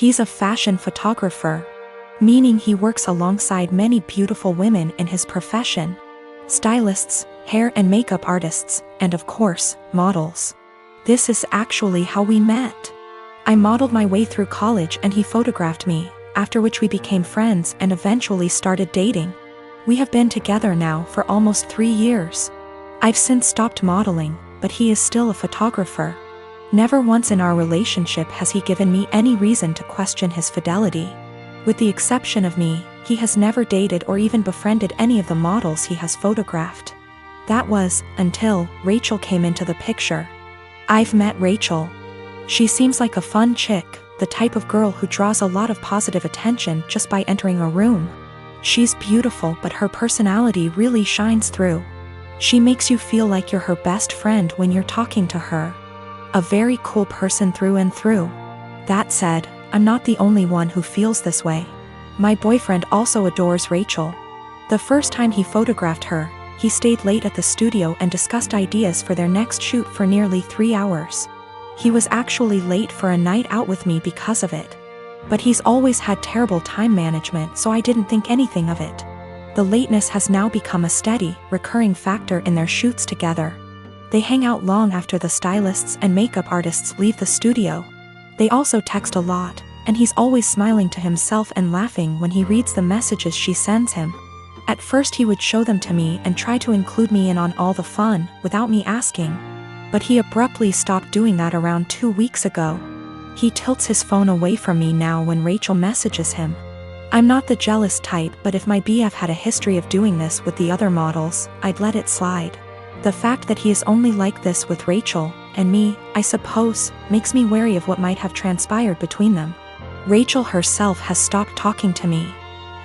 He's a fashion photographer, meaning he works alongside many beautiful women in his profession. Stylists, hair and makeup artists, and of course, models. This is actually how we met. I modeled my way through college and he photographed me, after which we became friends and eventually started dating. We have been together now for almost 3 years. I've since stopped modeling, but he is still a photographer. Never once in our relationship has he given me any reason to question his fidelity. With the exception of me, he has never dated or even befriended any of the models he has photographed. That was, until Rachel came into the picture. I've met Rachel. She seems like a fun chick, the type of girl who draws a lot of positive attention just by entering a room. She's beautiful, but her personality really shines through. She makes you feel like you're her best friend when you're talking to her. A very cool person through and through. That said, I'm not the only one who feels this way. My boyfriend also adores Rachel. The first time he photographed her, he stayed late at the studio and discussed ideas for their next shoot for nearly 3 hours. He was actually late for a night out with me because of it. But he's always had terrible time management, so I didn't think anything of it. The lateness has now become a steady, recurring factor in their shoots together. They hang out long after the stylists and makeup artists leave the studio. They also text a lot, and he's always smiling to himself and laughing when he reads the messages she sends him. At first he would show them to me and try to include me in on all the fun, without me asking. But he abruptly stopped doing that around 2 weeks ago. He tilts his phone away from me now when Rachel messages him. I'm not the jealous type, but if my BF had a history of doing this with the other models, I'd let it slide. The fact that he is only like this with Rachel, and me, I suppose, makes me wary of what might have transpired between them. Rachel herself has stopped talking to me.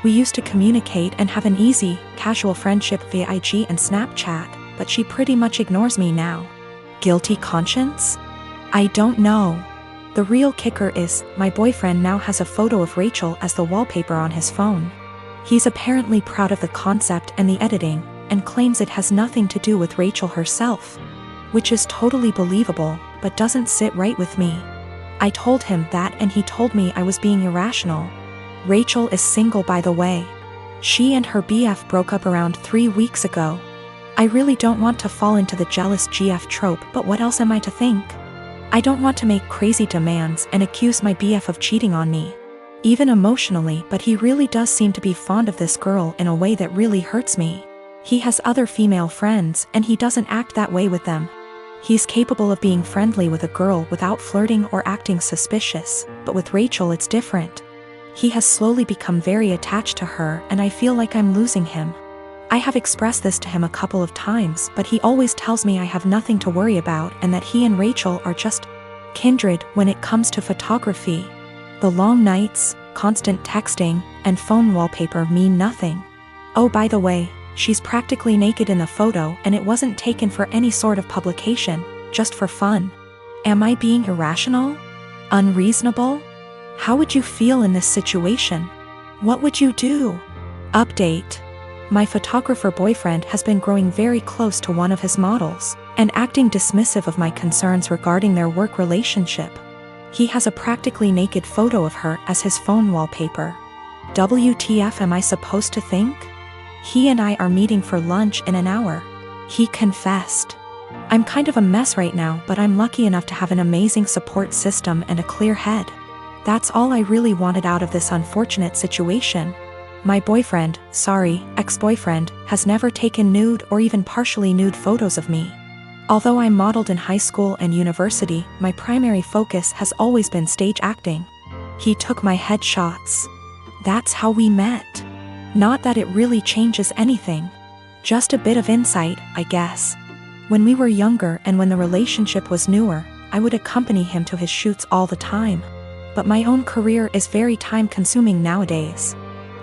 We used to communicate and have an easy, casual friendship via IG and Snapchat, but she pretty much ignores me now. Guilty conscience? I don't know. The real kicker is, my boyfriend now has a photo of Rachel as the wallpaper on his phone. He's apparently proud of the concept and the editing, and claims it has nothing to do with Rachel herself. Which is totally believable, but doesn't sit right with me. I told him that and he told me I was being irrational. Rachel is single, by the way. She and her BF broke up around 3 weeks ago. I really don't want to fall into the jealous GF trope, but what else am I to think? I don't want to make crazy demands and accuse my BF of cheating on me. Even emotionally, but he really does seem to be fond of this girl in a way that really hurts me. He has other female friends and he doesn't act that way with them. He's capable of being friendly with a girl without flirting or acting suspicious, but with Rachel it's different. He has slowly become very attached to her and I feel like I'm losing him. I have expressed this to him a couple of times, but he always tells me I have nothing to worry about and that he and Rachel are just kindred when it comes to photography. The long nights, constant texting, and phone wallpaper mean nothing. Oh, by the way, she's practically naked in the photo and it wasn't taken for any sort of publication, just for fun. Am I being irrational? Unreasonable? How would you feel in this situation? What would you do? Update. My photographer boyfriend has been growing very close to one of his models, and acting dismissive of my concerns regarding their work relationship. He has a practically naked photo of her as his phone wallpaper. WTF am I supposed to think? He and I are meeting for lunch in an hour. He confessed. I'm kind of a mess right now, but I'm lucky enough to have an amazing support system and a clear head. That's all I really wanted out of this unfortunate situation. My boyfriend, ex-boyfriend, has never taken nude or even partially nude photos of me. Although I modeled in high school and university, my primary focus has always been stage acting. He took my headshots. That's how we met. Not that it really changes anything. Just a bit of insight, I guess. When we were younger and when the relationship was newer, I would accompany him to his shoots all the time. But my own career is very time-consuming nowadays.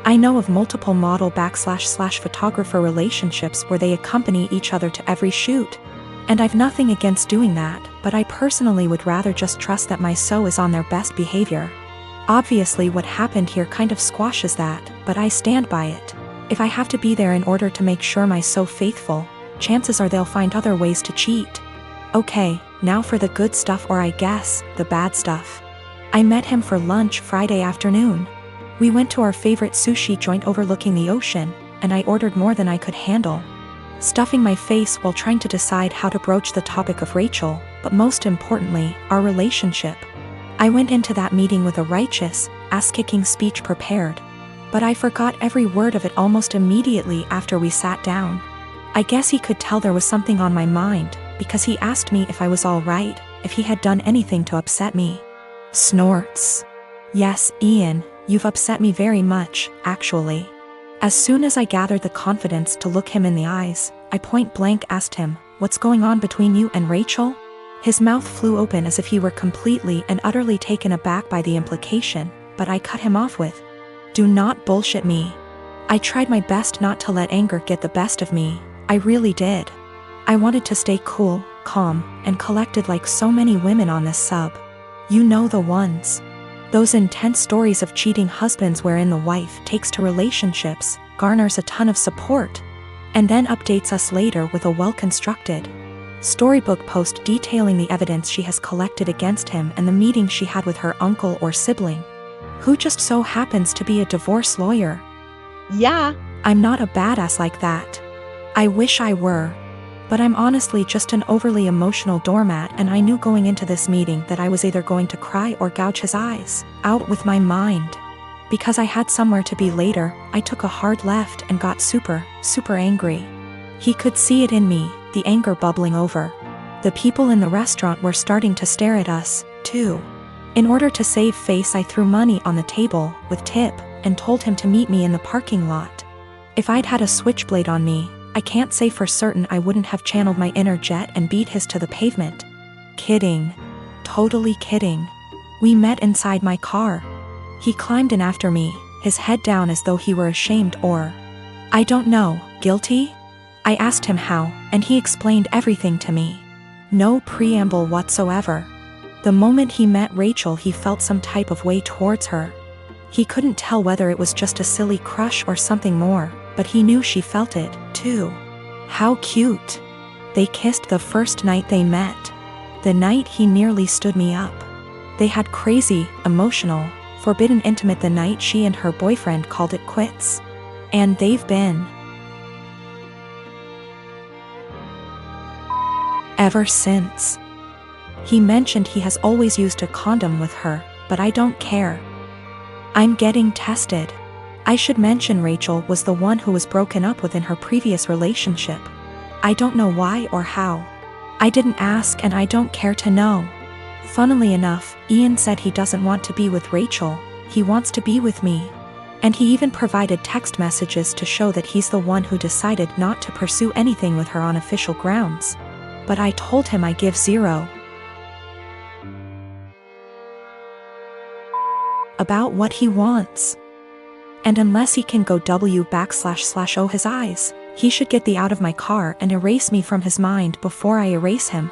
I know of multiple model/photographer relationships where they accompany each other to every shoot. And I've nothing against doing that, but I personally would rather just trust that my SO is on their best behavior. Obviously what happened here kind of squashes that, but I stand by it. If I have to be there in order to make sure my SO faithful, chances are they'll find other ways to cheat. Okay, now for the good stuff, or I guess, the bad stuff. I met him for lunch Friday afternoon. We went to our favorite sushi joint overlooking the ocean, and I ordered more than I could handle, stuffing my face while trying to decide how to broach the topic of Rachel, but most importantly, our relationship. I went into that meeting with a righteous, ass-kicking speech prepared, but I forgot every word of it almost immediately after we sat down. I guess he could tell there was something on my mind, because he asked me if I was all right, if he had done anything to upset me. Snorts. Yes, Ian, you've upset me very much, actually. As soon as I gathered the confidence to look him in the eyes, I point blank asked him, "What's going on between you and Rachel?" His mouth flew open as if he were completely and utterly taken aback by the implication, but I cut him off with, "Do not bullshit me." I tried my best not to let anger get the best of me. I really did. I wanted to stay cool, calm, and collected like so many women on this sub. You know the ones. Those intense stories of cheating husbands wherein the wife takes to relationships, garners a ton of support, and then updates us later with a well-constructed storybook post detailing the evidence she has collected against him and the meeting she had with her uncle or sibling, who just so happens to be a divorce lawyer. Yeah, I'm not a badass like that. I wish I were. But I'm honestly just an overly emotional doormat, and I knew going into this meeting that I was either going to cry or gouge his eyes out with my mind. Because I had somewhere to be later, I took a hard left and got super angry. He could see it in me, the anger bubbling over. The people in the restaurant were starting to stare at us, too. In order to save face, I threw money on the table, with tip, and told him to meet me in the parking lot. If I'd had a switchblade on me, I can't say for certain I wouldn't have channeled my inner jet and beat his to the pavement. Kidding. Totally kidding. We met inside my car. He climbed in after me, his head down as though he were ashamed or, I don't know, guilty? I asked him how, and he explained everything to me. No preamble whatsoever. The moment he met Rachel, he felt some type of way towards her. He couldn't tell whether it was just a silly crush or something more, but he knew she felt it, too. How cute. They kissed the first night they met. The night he nearly stood me up. They had crazy, emotional, forbidden intimate the night she and her boyfriend called it quits. And they've been ever since. He mentioned he has always used a condom with her, but I don't care. I'm getting tested. I should mention Rachel was the one who was broken up with in her previous relationship. I don't know why or how. I didn't ask and I don't care to know. Funnily enough, Ian said he doesn't want to be with Rachel, he wants to be with me. And he even provided text messages to show that he's the one who decided not to pursue anything with her on official grounds. But I told him I give zero about what he wants. And unless he can go // his eyes, he should get the out of my car and erase me from his mind before I erase him.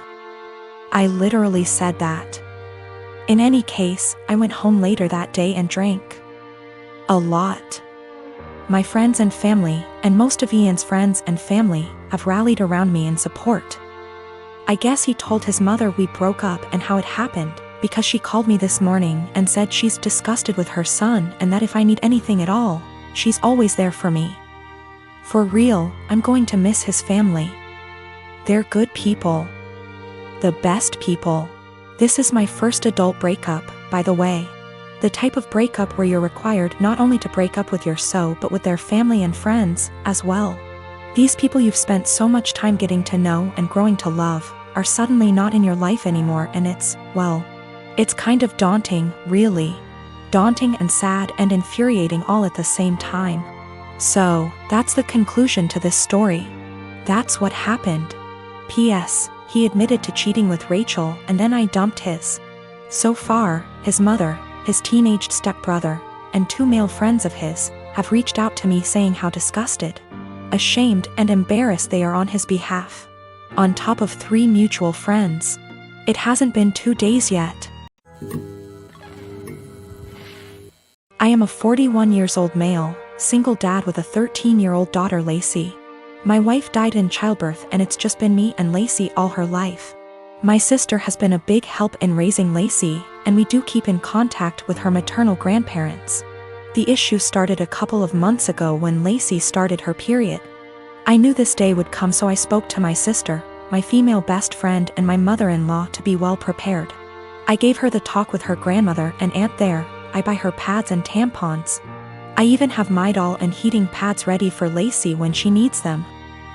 I literally said that. In any case, I went home later that day and drank a lot. My friends and family, and most of Ian's friends and family, have rallied around me in support. I guess he told his mother we broke up and how it happened, because she called me this morning and said she's disgusted with her son and that if I need anything at all, she's always there for me. For real, I'm going to miss his family. They're good people. The best people. This is my first adult breakup, by the way. The type of breakup where you're required not only to break up with your so but with their family and friends, as well. These people you've spent so much time getting to know and growing to love, are suddenly not in your life anymore, and it's, well, it's kind of daunting, really. Daunting and sad and infuriating all at the same time. So, that's the conclusion to this story. That's what happened. P.S. He admitted to cheating with Rachel and then I dumped his. So far, his mother, his teenaged stepbrother, and 2 male friends of his, have reached out to me saying how disgusted, ashamed and embarrassed they are on his behalf. On top of 3 mutual friends. It hasn't been 2 days yet. I am a 41-year-old male, single dad with a 13-year-old daughter Lacey. My wife died in childbirth and it's just been me and Lacey all her life. My sister has been a big help in raising Lacey, and we do keep in contact with her maternal grandparents. The issue started a couple of months ago when Lacey started her period. I knew this day would come, so I spoke to my sister, my female best friend, and my mother-in-law to be well prepared. I gave her the talk with her grandmother and aunt there. I buy her pads and tampons. I even have Midol and heating pads ready for Lacey when she needs them.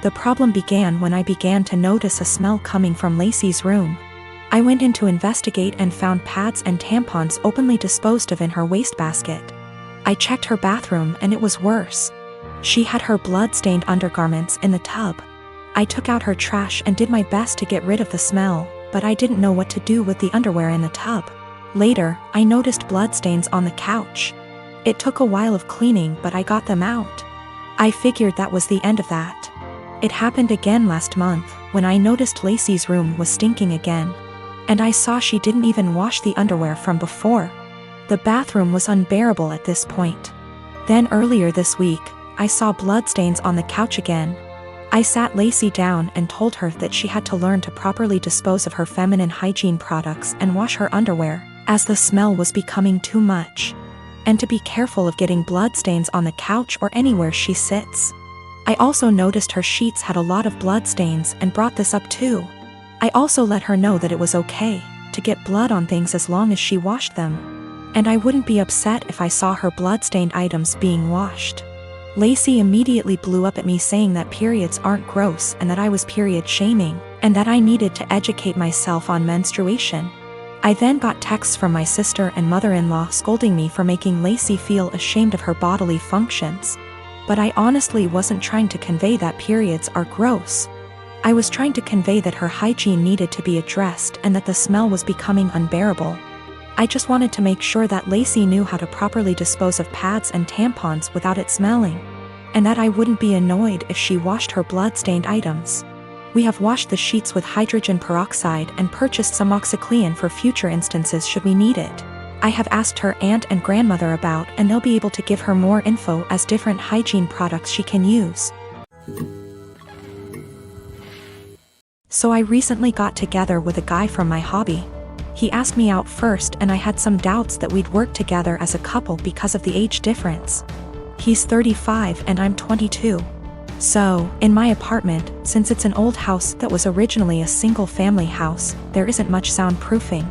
The problem began when I began to notice a smell coming from Lacey's room. I went in to investigate and found pads and tampons openly disposed of in her wastebasket. I checked her bathroom and it was worse. She had her blood-stained undergarments in the tub. I took out her trash and did my best to get rid of the smell, but I didn't know what to do with the underwear in the tub. Later, I noticed bloodstains on the couch. It took a while of cleaning, but I got them out. I figured that was the end of that. It happened again last month, when I noticed Lacey's room was stinking again. And I saw she didn't even wash the underwear from before. The bathroom was unbearable at this point. Then earlier this week, I saw bloodstains on the couch again. I sat Lacey down and told her that she had to learn to properly dispose of her feminine hygiene products and wash her underwear, as the smell was becoming too much. And to be careful of getting bloodstains on the couch or anywhere she sits. I also noticed her sheets had a lot of bloodstains and brought this up too. I also let her know that it was okay to get blood on things as long as she washed them. And I wouldn't be upset if I saw her bloodstained items being washed. Lacey immediately blew up at me saying that periods aren't gross and that I was period shaming, and that I needed to educate myself on menstruation. I then got texts from my sister and mother-in-law scolding me for making Lacey feel ashamed of her bodily functions. But I honestly wasn't trying to convey that periods are gross. I was trying to convey that her hygiene needed to be addressed and that the smell was becoming unbearable. I just wanted to make sure that Lacey knew how to properly dispose of pads and tampons without it smelling, and that I wouldn't be annoyed if she washed her blood-stained items. We have washed the sheets with hydrogen peroxide and purchased some OxyClean for future instances should we need it. I have asked her aunt and grandmother about, and they'll be able to give her more info as different hygiene products she can use. So I recently got together with a guy from my hobby. He asked me out first and I had some doubts that we'd work together as a couple because of the age difference. He's 35 and I'm 22. So, in my apartment, since it's an old house that was originally a single-family house, there isn't much soundproofing.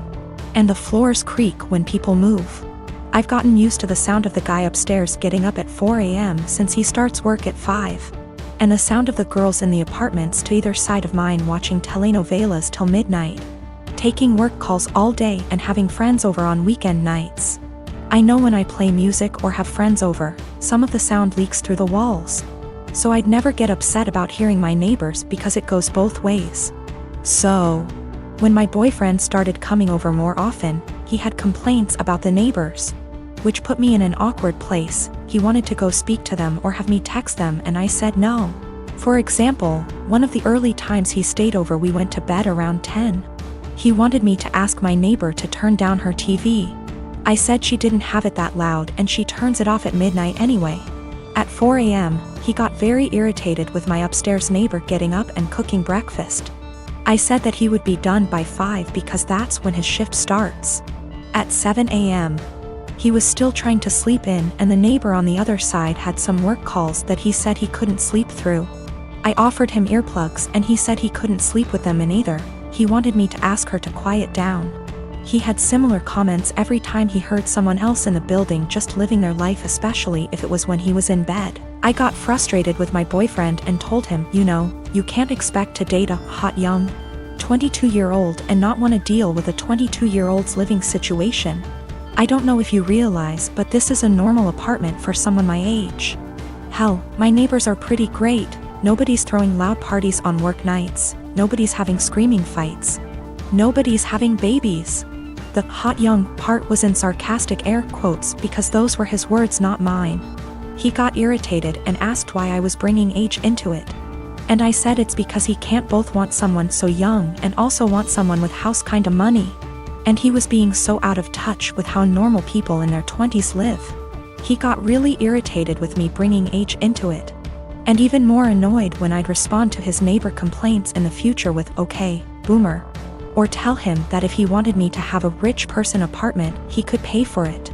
And the floors creak when people move. I've gotten used to the sound of the guy upstairs getting up at 4 a.m. since he starts work at 5. And the sound of the girls in the apartments to either side of mine watching telenovelas till midnight. Taking work calls all day and having friends over on weekend nights. I know when I play music or have friends over, some of the sound leaks through the walls. So I'd never get upset about hearing my neighbors because it goes both ways. So, when my boyfriend started coming over more often, he had complaints about the neighbors, which put me in an awkward place. He wanted to go speak to them or have me text them and I said no. For example, one of the early times he stayed over we went to bed around 10. He wanted me to ask my neighbor to turn down her TV. I said she didn't have it that loud and she turns it off at midnight anyway. At 4 a.m., he got very irritated with my upstairs neighbor getting up and cooking breakfast. I said that he would be done by 5 because that's when his shift starts. At 7 a.m., he was still trying to sleep in and the neighbor on the other side had some work calls that he said he couldn't sleep through. I offered him earplugs and he said he couldn't sleep with them in either. He wanted me to ask her to quiet down. He had similar comments every time he heard someone else in the building just living their life, especially if it was when he was in bed. I got frustrated with my boyfriend and told him, you can't expect to date a hot young 22-year-old and not want to deal with a 22-year-old's living situation. I don't know if you realize, but this is a normal apartment for someone my age. Hell, my neighbors are pretty great. Nobody's throwing loud parties on work nights. Nobody's having screaming fights. Nobody's having babies. The hot young part was in sarcastic air quotes because those were his words, not mine. He got irritated and asked why I was bringing age into it. And I said it's because he can't both want someone so young and also want someone with house kinda money. And he was being so out of touch with how normal people in their 20s live. He got really irritated with me bringing age into it. And even more annoyed when I'd respond to his neighbor complaints in the future with, "Okay, boomer." Or tell him that if he wanted me to have a rich person apartment, he could pay for it.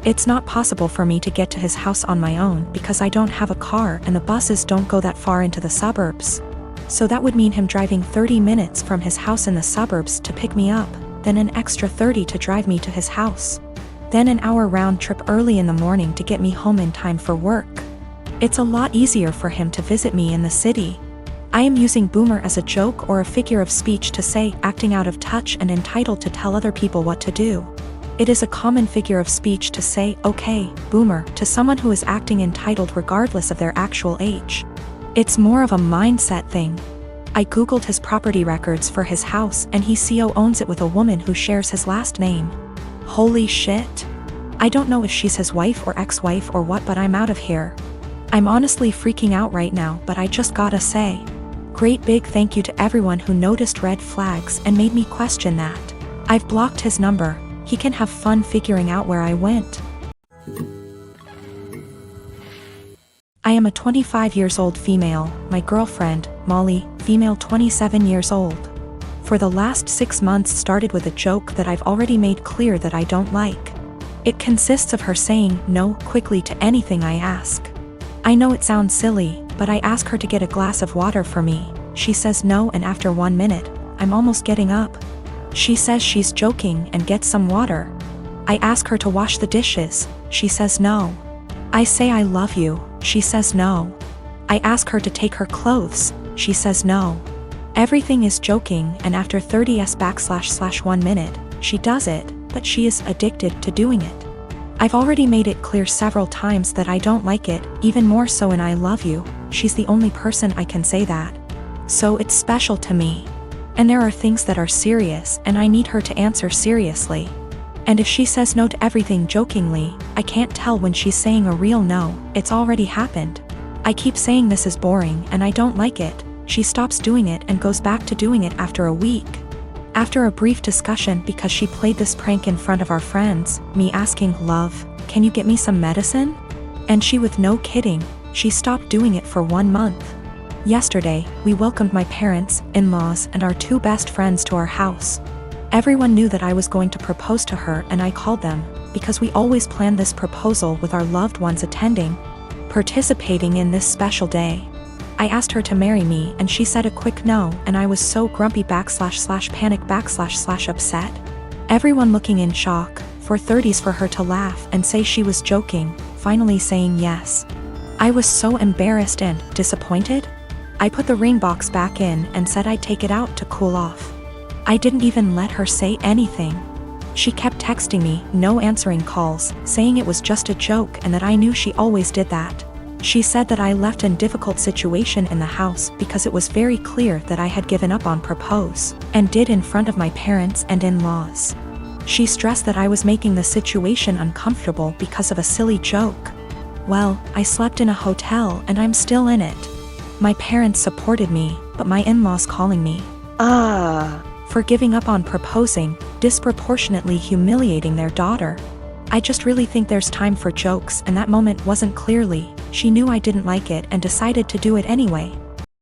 It's not possible for me to get to his house on my own because I don't have a car and the buses don't go that far into the suburbs. So that would mean him driving 30 minutes from his house in the suburbs to pick me up, then an extra 30 to drive me to his house. Then an hour round trip early in the morning to get me home in time for work. It's a lot easier for him to visit me in the city. I am using boomer as a joke or a figure of speech to say acting out of touch and entitled to tell other people what to do. It is a common figure of speech to say, okay, boomer, to someone who is acting entitled regardless of their actual age. It's more of a mindset thing. I googled his property records for his house and he co-owns it with a woman who shares his last name. Holy shit. I don't know if she's his wife or ex-wife or what, but I'm out of here. I'm honestly freaking out right now, but I just gotta say, great big thank you to everyone who noticed red flags and made me question that. I've blocked his number. He can have fun figuring out where I went. I am a 25 years old female, my girlfriend, Molly, female 27 years old. For the last 6 months started with a joke that I've already made clear that I don't like. It consists of her saying no quickly to anything I ask. I know it sounds silly, but I ask her to get a glass of water for me. She says no, and after 1 minute, I'm almost getting up. She says she's joking and gets some water. I ask her to wash the dishes. She says no. I say I love you. She says no. I ask her to take her clothes. She says no. Everything is joking, and after 30s/1 minute, she does it, but she is addicted to doing it. I've already made it clear several times that I don't like it, even more so in I love you. She's the only person I can say that. So it's special to me. And there are things that are serious and I need her to answer seriously. And if she says no to everything jokingly, I can't tell when she's saying a real no. It's already happened. I keep saying this is boring and I don't like it. She stops doing it and goes back to doing it after a week. After a brief discussion because she played this prank in front of our friends, me asking, love, can you get me some medicine? And she with no kidding, she stopped doing it for 1 month. Yesterday, we welcomed my parents, in-laws, and our 2 best friends to our house. Everyone knew that I was going to propose to her and I called them, because we always plan this proposal with our loved ones attending, participating in this special day. I asked her to marry me and she said a quick no, and I was so grumpy //panic / upset. Everyone looking in shock, for 30s for her to laugh and say she was joking, finally saying yes. I was so embarrassed and disappointed. I put the ring box back in and said I'd take it out to cool off. I didn't even let her say anything. She kept texting me, no answering calls, saying it was just a joke and that I knew she always did that. She said that I left in difficult situation in the house because it was very clear that I had given up on propose, and did in front of my parents and in-laws. She stressed that I was making the situation uncomfortable because of a silly joke. Well, I slept in a hotel and I'm still in it. My parents supported me, but my in-laws calling me for giving up on proposing, disproportionately humiliating their daughter. I just really think there's time for jokes, and that moment wasn't clearly. She knew I didn't like it and decided to do it anyway.